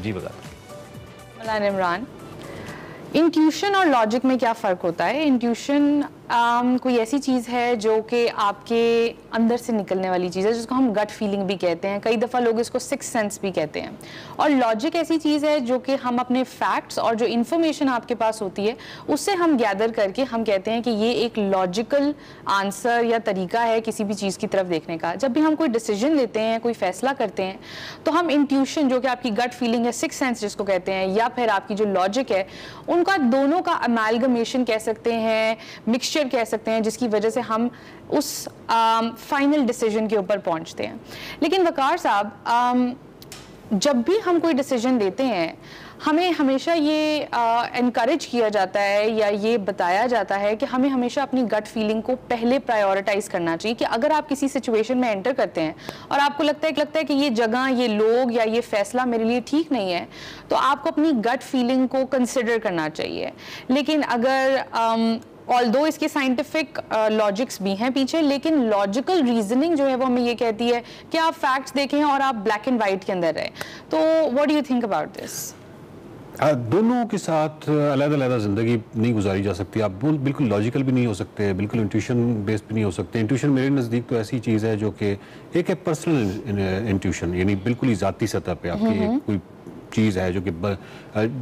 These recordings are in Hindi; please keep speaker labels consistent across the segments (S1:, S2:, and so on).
S1: जी बता।
S2: मलान इमरान, इंट्यूशन और लॉजिक में क्या फ़र्क होता है? इंट्यूशन कोई ऐसी चीज़ है जो कि आपके अंदर से निकलने वाली चीज़ है, जिसको हम गट फीलिंग भी कहते हैं, कई दफ़ा लोग इसको सिक्स सेंस भी कहते हैं। और लॉजिक ऐसी चीज़ है जो कि हम अपने फैक्ट्स और जो इन्फॉर्मेशन आपके पास होती है उससे हम गैदर करके हम कहते हैं कि ये एक लॉजिकल आंसर या तरीका है किसी भी चीज़ की तरफ देखने का। जब भी हम कोई डिसीजन लेते हैं, कोई फैसला करते हैं, तो हम इंट्यूशन जो कि आपकी गट फीलिंग है, सिक्स सेंस जिसको कहते हैं, या फिर आपकी जो लॉजिक है, उनका दोनों का अमेलगमेशन कह सकते हैं, मिक्सचर कह सकते हैं, जिसकी वजह से हम उस फाइनल डिसीजन के ऊपर पहुंचते हैं। लेकिन वकार साहब, जब भी हम कोई डिसीजन लेते हैं, हमें हमेशा ये इनकरेज किया जाता है या ये बताया जाता है कि हमें हमेशा अपनी गट फीलिंग को पहले प्रायोरिटाइज करना चाहिए। कि अगर आप किसी सिचुएशन में एंटर करते हैं और आपको लगता है कि ये जगह, ये लोग या ये फैसला मेरे लिए ठीक नहीं है, तो आपको अपनी गट फीलिंग को कंसिडर करना चाहिए। लेकिन अगर ऑल्दो इसके साइंटिफिक लॉजिक्स भी हैं पीछे, लेकिन लॉजिकल रीजनिंग जो है वो हमें ये कहती है कि आप फैक्ट्स देखें और आप ब्लैक एंड वाइट के अंदर रहें। तो what do you think about this?
S1: दोनों के साथ अलग-अलग ज़िंदगी नहीं गुजारी जा सकती। आप बिल्कुल लॉजिकल भी नहीं हो सकते, बिल्कुल इंट्यूशन बेस्ड भी नहीं हो सकते। इंट्यूशन मेरे नज़दीक तो ऐसी चीज़ है जो कि एक है पर्सनल इंट्यूशन, यानी बिल्कुल ही ज़ाती सतह पे आपकी कोई चीज़ है जो कि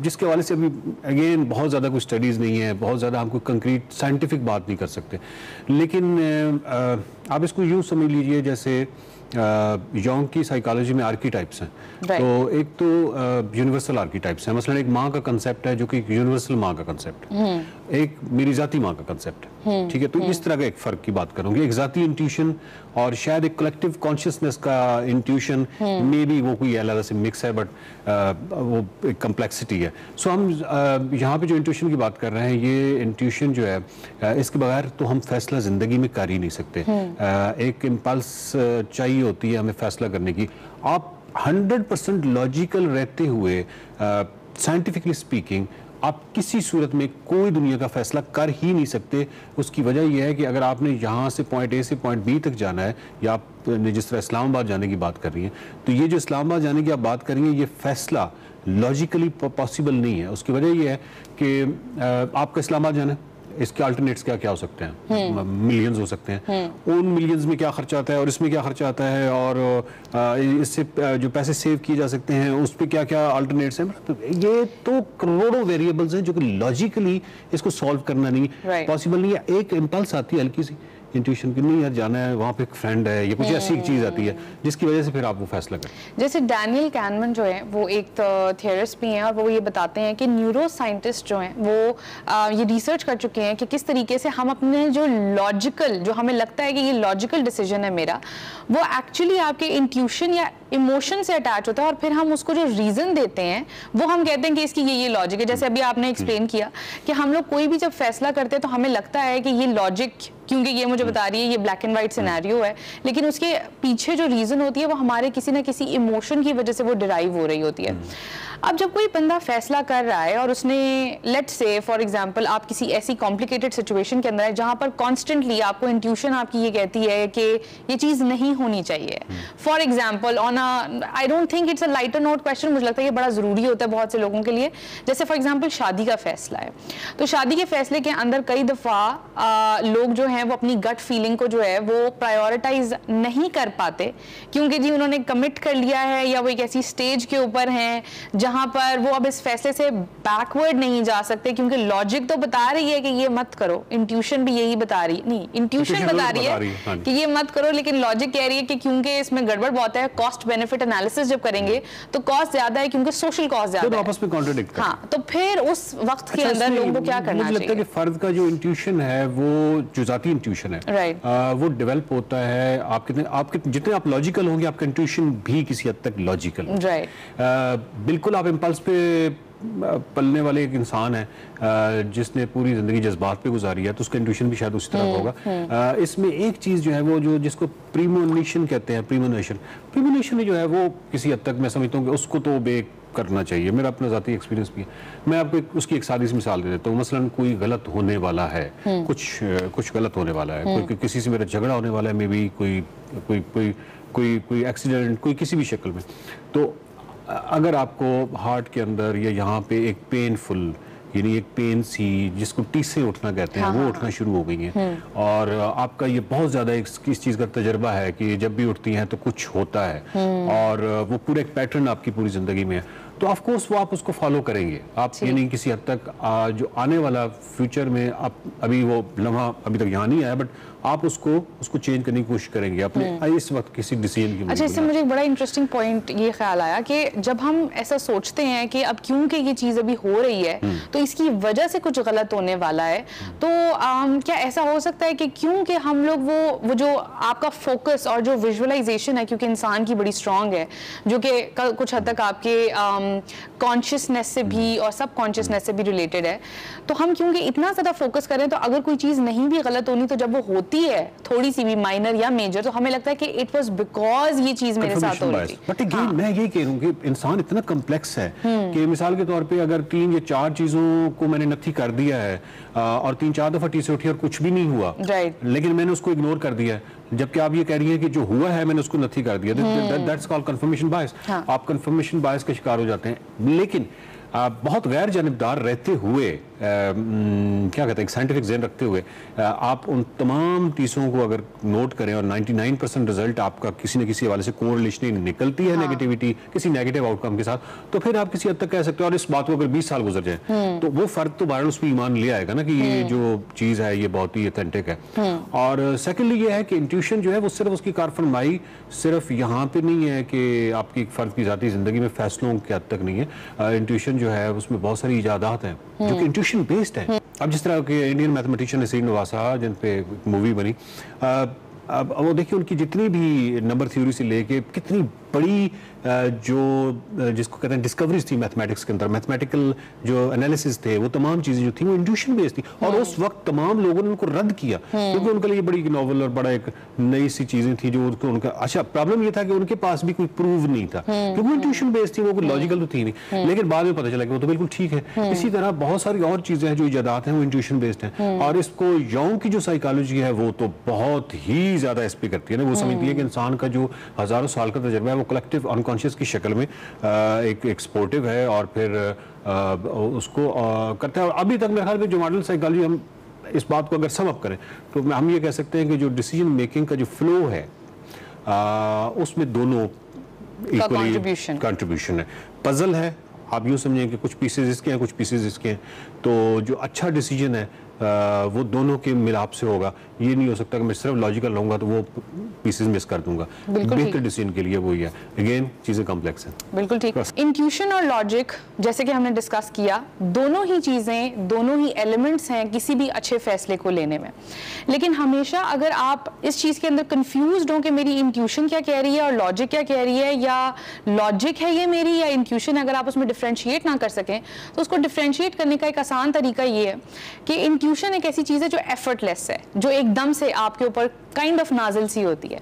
S1: जिसके हवाले से अभी अगेन बहुत ज़्यादा कोई स्टडीज़ नहीं है, बहुत ज़्यादा हम कोई कंक्रीट साइंटिफिक बात नहीं कर सकते। लेकिन आप इसको यूँ समझ लीजिए जैसे योंग की साइकोलॉजी में आर्कीटाइप्स हैं। तो एक तो यूनिवर्सल आर्कीटाइप्स हैं। मसलन एक माँ का कंसेप्ट है जो कि यूनिवर्सल माँ का कंसेप्ट है, एक मेरी जाती माँ का कंसेप्ट है, ठीक है। तो इस तरह का एक फ़र्क की बात करूँगी, एक जाती इंट्यूशन और शायद एक कलेक्टिव कॉन्शियसनेस का इंट्यूशन, मे बी वो कोई अलग से मिक्स है, बट वो एक कम्प्लेक्सिटी है। सो हम यहाँ पे जो इंट्यूशन की बात कर रहे हैं, ये इंट्यूशन जो है इसके बगैर तो हम फैसला ज़िंदगी में कर ही नहीं सकते। एक इम्पल्स चाहिए होती है हमें फैसला करने की। आप 100% लॉजिकल रहते हुए, साइंटिफिकली स्पीकिंग, आप किसी सूरत में कोई दुनिया का फैसला कर ही नहीं सकते। उसकी वजह यह है कि अगर आपने यहाँ से पॉइंट ए से पॉइंट बी तक जाना है, या आपने जिस तरह इस्लामाबाद जाने की बात कर रही हैं, तो ये जो इस्लामाबाद जाने की आप बात कर रही हैं, ये फैसला लॉजिकली पॉसिबल नहीं है। उसकी वजह यह है कि आपका इस्लामाबाद जाना है, इसके अल्टरनेट्स क्या क्या हो सकते हैं, मिलियंस हो सकते हैं। उन मिलियंस में क्या खर्चा आता है और इसमें क्या खर्चा आता है, और इससे जो पैसे सेव किए जा सकते हैं उस पर क्या क्या अल्टरनेट्स हैं। तो ये तो करोड़ों वेरिएबल्स हैं जो कि लॉजिकली इसको सॉल्व करना नहीं पॉसिबल नहीं है। एक इम्पल्स आती है हल्की सी इंट्यूशन की, नहीं यार जाना है, वहाँ पे एक फ्रेंड है, ये कुछ ऐसी एक चीज़ आती है जिसकी वजह से फिर आप वो फैसला करें।
S2: जैसे डैनियल कैनमन जो है वो एक थियरिस्ट भी हैं, और वो ये बताते हैं कि न्यूरो साइंटिस्ट जो हैं वो ये रिसर्च कर चुके हैं कि किस तरीके से हम अपने जो लॉजिकल, जो हमें लगता है कि ये लॉजिकल डिसीजन है मेरा, वो एक्चुअली आपके इंट्यूशन या इमोशन से अटैच होता है, और फिर हम उसको जो रीज़न देते हैं वो हम कहते हैं कि इसकी ये लॉजिक है। जैसे अभी आपने एक्सप्लेन किया कि हम लोग कोई भी जब फैसला करते हैं तो हमें लगता है कि ये लॉजिक, क्योंकि ये मुझे बता रही है, ये ब्लैक एंड वाइट सिनेरियो है, लेकिन उसके पीछे जो रीज़न होती है वो हमारे किसी ना किसी इमोशन की वजह से वो डिराइव हो रही होती है। अब जब कोई बंदा फैसला कर रहा है और उसने, लेट्स से फॉर एग्जांपल, आप किसी ऐसी कॉम्प्लिकेटेड सिचुएशन के अंदर है जहां पर कॉन्स्टेंटली आपको इंट्यूशन आपकी ये कहती है कि ये चीज़ नहीं होनी चाहिए। For example on I don't think it's a lighter note question, मुझे लगता है ये बड़ा ज़रूरी होता है बहुत से लोगों के लिए। जैसे फॉर एग्जाम्पल शादी का फैसला है, तो शादी के फैसले के अंदर कई दफ़ा लोग जो हैं वो अपनी गट फीलिंग को जो है वो प्रायोरिटाइज नहीं कर पाते, क्योंकि जी उन्होंने कमिट कर लिया है या वो एक ऐसी स्टेज के ऊपर हैं जहां पर वो अब इस फैसले से बैकवर्ड नहीं जा सकते, क्योंकि लॉजिक तो बता रही है कि ये मत करो, इंट्यूशन भी यही बता रही, नहीं इंट्यूशन बता रही है कि ये मत करो, लेकिन लॉजिक कह रही है कि क्योंकि इसमें गड़बड़ बहुत है, कॉस्ट बेनिफिट एनालिसिस जब करेंगे तो कॉस्ट ज्यादा है क्योंकि सोशल कॉस्ट ज्यादा है,
S1: आपस में कॉन्ट्रडिक्ट।
S2: हाँ, तो फिर उस वक्त के अंदर लोगों को क्या करना चाहिए?
S1: मुझे लगता है कि फर्द का जो इंट्यूशन है, वो जो जाती इंट्यूशन है, वो डेवलप होता है। आपके जितने आप लॉजिकल होंगे, आपका इंट्यूशन भी किसी हद तक लॉजिकल। बिल्कुल आप इम्पल्स पे पलने वाले एक इंसान है जिसने पूरी जिंदगी जज्बात पे गुजारी है, तो उसका इंट्यूशन भी शायद उसी तरह होगा। इसमें एक चीज़ जो है वो जो जिसको प्रीमोनिशन कहते हैं, प्रीमोनिशन जो है वो किसी हद तक मैं समझता हूँ कि उसको तो बेक करना चाहिए। मेरा अपना ज़ाती एक्सपीरियंस भी है। मैं आपको उसकी एक सादी सी मिसाल दे देता हूँ। मसलन कोई गलत होने वाला है, कुछ गलत होने वाला है, कोई किसी से मेरा झगड़ा होने वाला है, मे बी कोई एक्सीडेंट, कोई किसी भी शक्ल में, तो अगर आपको हार्ट के अंदर या यहाँ पे एक पेनफुल यानी एक पेन सी जिसको टीसे उठना कहते हैं वो उठना शुरू हो गई हैं और आपका ये बहुत ज़्यादा इस चीज़ का तजर्बा है कि जब भी उठती हैं तो कुछ होता है और वो पूरा एक पैटर्न आपकी पूरी ज़िंदगी में है, तो ऑफ कोर्स वो आप उसको फॉलो करेंगे आप, यानी किसी हद तक जो आने वाला फ्यूचर में आप अभी वो लम्हा अभी तक यहाँ नहीं आया बट आप उसको चेंज करने की कोशिश करेंगे अपने इस वक्त किसी डिसीजन की।
S2: अच्छा, इससे मुझे एक बड़ा इंटरेस्टिंग पॉइंट ये ख्याल आया कि जब हम ऐसा सोचते हैं कि अब क्योंकि ये चीज़ अभी हो रही है तो इसकी वजह से कुछ गलत होने वाला है, तो क्या ऐसा हो सकता है कि क्योंकि हम लोग वो जो आपका फोकस और जो विजुअलाइजेशन है, क्योंकि इंसान की बड़ी स्ट्रांग है जो कि कुछ हद तक आपके कॉन्शियसनेस से भी और सब कॉन्शियसनेस से भी रिलेटेड है, तो हम क्योंकि इतना ज़्यादा फोकस करें तो अगर कोई चीज़ नहीं भी गलत होनी तो जब वो होती है थोड़ी सी भी माइनर या मेजर तो हमें लगता है कि इट वाज बिकॉज ये चीज़ मेरे साथ हो रही थी।
S1: बट अगेन मैं ये कह रहा हूँ कि इंसान इतना कम्प्लेक्स है कि मिसाल के तौर पे अगर 3 या 4 चीज़ों को मैंने नथी कर दिया है और 3-4 दफ़ा टीसे उठी और कुछ भी नहीं हुआ, लेकिन मैंने उसको इग्नोर कर दिया है, जबकि आप ये कह रही हैं कि जो हुआ है मैंने उसको नथी कर दिया, दैट्स कॉल्ड कंफर्मेशन बायस। आप कंफर्मेशन बायस का शिकार हो जाते हैं। लेकिन बहुत गैर जानिबदार रहते हुए क्या कहते हैं साइंटिफिक ज़हन रखते हुए आप उन तमाम चीज़ों को अगर नोट करें और 99% रिजल्ट आपका किसी न किसी हवाले से कोरिलेशन निकलती है नेगेटिविटी किसी नेगेटिव आउटकम के साथ, तो फिर आप किसी हद तक कह सकते हो और इस बात को अगर 20 साल गुजर जाए तो वो फर्क तो बहरहाल उसमें ईमान ले आएगा ना कि ये जो चीज़ है ये बहुत ही ऑथेंटिक है। और सेकेंडली ये है कि इंट्यूशन जो है वो सिर्फ उसकी कारफरमाई सिर्फ यहाँ पे नहीं है कि आपकी फ़र्द की ज़ाती ज़िंदगी में फैसलों के हद तक नहीं है। इंट्यूशन जो है उसमें बहुत सारी इजादात हैं जो कि इंट्यूशन बेस्ड है। अब जिस तरह के इंडियन मैथमेटिशियन नसीर नवासा जिन पे मूवी बनी, अब वो देखिए उनकी जितनी भी नंबर थ्योरी से लेके कितनी बड़ी जो जिसको कहते हैं डिस्कवरीज थी मैथमेटिक्स के अंदर, मैथमेटिकल जो एनालिसिस थे वो तमाम चीज़ें जो थी वो इंट्यूशन बेस्ड थी और उस वक्त तमाम लोगों ने उनको रद्द किया क्योंकि उनके लिए बड़ी नॉवल और बड़ा एक नई सी चीज़ें थी जो उनका अच्छा प्रॉब्लम ये था कि उनके पास भी कोई प्रूव नहीं था क्योंकि वो इंट्यूशन बेस्ड थी, वो कोई लॉजिकल तो थी नहीं, लेकिन बाद में पता चला कि वो तो बिल्कुल ठीक है। इसी तरह बहुत सारी और चीज़ें हैं जो इजादात हैं वो इंट्यूशन बेस्ड हैं और इसको यंग की जो साइकोलॉजी है वो तो बहुत ही ज़्यादा इस पे करती है ना, वो समझती है कि इंसान का जो हज़ारों साल का तजर्बा है वो कलेक्टिव अनकॉन्शियस की शक्ल में एक सपोर्टिव है और फिर उसको करता है। और अभी तक मेरे ख्याल में जो मॉडल साइकोलॉजी हम इस बात को अगर सम अप करें तो हम ये कह सकते हैं कि जो डिसीजन मेकिंग का जो फ्लो है उसमें दोनों इक्वली कंट्रीब्यूशन है। पजल है, आप यूँ समझें कि कुछ पीसेज इसके हैं कुछ पीसेज इसके हैं, तो जो अच्छा डिसीजन है वो दोनों के मिलाप से होगा। ये नहीं हो सकता कि मैं सिर्फ लॉजिकल रहूंगा तो वो पीसेस मिस कर दूंगा। बेहतर डिसीजन के लिए वही है। अगेन चीज़ें कॉम्प्लेक्स हैं।
S2: बिल्कुल ठीक। इंट्यूशन और लॉजिक जैसे कि हमने डिस्कस किया, दोनों ही चीज़ें, दोनों ही एलिमेंट्स हैं किसी भी अच्छे फैसले को लेने में। लेकिन हमेशा अगर आप इस चीज़ के अंदर कंफ्यूज्ड हो कि मेरी इंट्यूशन क्या कह रही है और लॉजिक क्या कह रही है, या लॉजिक है ये मेरी या इंट्यूशन, अगर आप उसमें डिफ्रेंशिएट ना कर सकें तो उसको डिफ्रेंशिएट करने का एक आसान तरीका ये है कि इंट्यूशन एक ऐसी चीज़ है जो एफर्टलेस है, जो एकदम से आपके ऊपर काइंड ऑफ नाजिल सी होती है,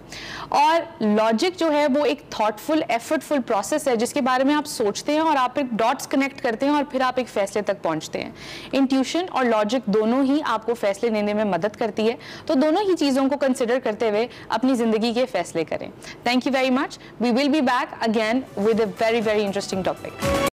S2: और लॉजिक जो है वो एक थॉटफुल एफर्टफुल प्रोसेस है जिसके बारे में आप सोचते हैं और आप एक डॉट्स कनेक्ट करते हैं और फिर आप एक फैसले तक पहुंचते हैं। इंट्यूशन और लॉजिक दोनों ही आपको फैसले लेने में मदद करती है, तो दोनों ही चीज़ों को कंसिडर करते हुए अपनी ज़िंदगी के फैसले करें। Thank you very much. We will be back again with a very very interesting topic.